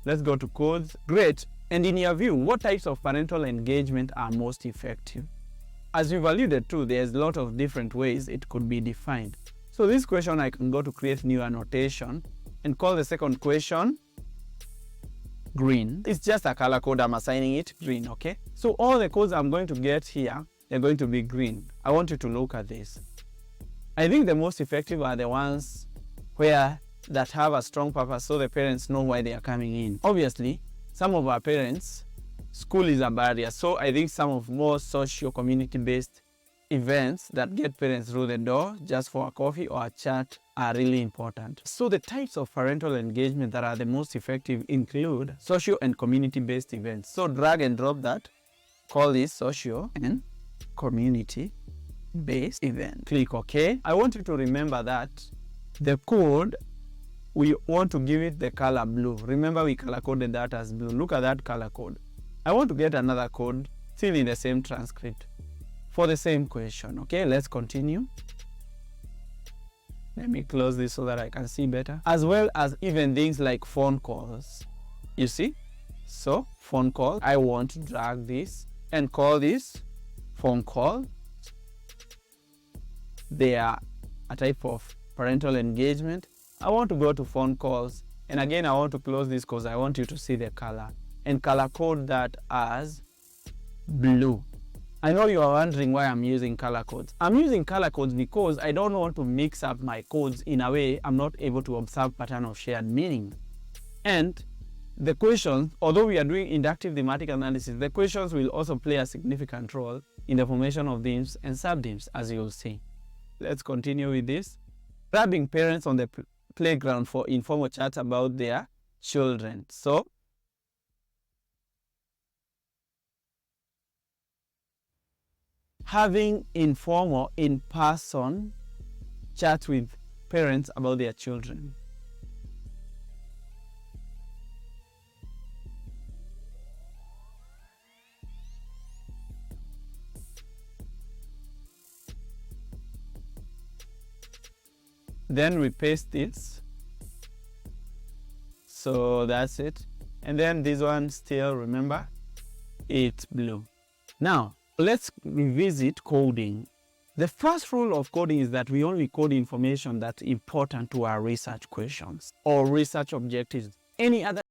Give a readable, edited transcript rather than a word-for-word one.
Let's go to codes. Great. And in your view, what types of parental engagement are most effective? As we've alluded to, there's a lot of different ways it could be defined. So this question, I can go to create new annotation and call the second question green. It's just a color code. I'm assigning it green, okay? So all the codes I'm going to get here, they're going to be green. I want you to look at this. I think the most effective are the ones that have a strong purpose, so the parents know why they are coming in. Obviously, some of our parents, school is a barrier, so I think some of more socio-community-based events that get parents through the door just for a coffee or a chat are really important. So the types of parental engagement that are the most effective include socio and community-based events. So drag and drop that, call this socio and community-based event. Click OK. I want you to remember that the code, we want to give it the color blue. Remember, we color coded that as blue. Look at that color code. I want to get another code still in the same transcript for the same question. Okay, let's continue. Let me close this so that I can see better. As well as even things like phone calls. You see? So, phone call. I want to drag this and call this phone call. They are a type of parental engagement. I want to go to phone calls, and again I want to close this because I want you to see the color and color code that as blue. I know you are wondering why I'm using color codes. I'm using color codes because I don't want to mix up my codes in a way I'm not able to observe pattern of shared meaning. And the questions, although we are doing inductive thematic analysis, the questions will also play a significant role in the formation of themes and subthemes, as you'll see. Let's continue with this. Grabbing parents on the playground for informal chats about their children. So, having informal, in-person chats with parents about their children. Then we paste this. So that's it. And then this one still, remember, it's blue. Now, let's revisit coding. The first rule of coding is that we only code information that's important to our research questions or research objectives. Any other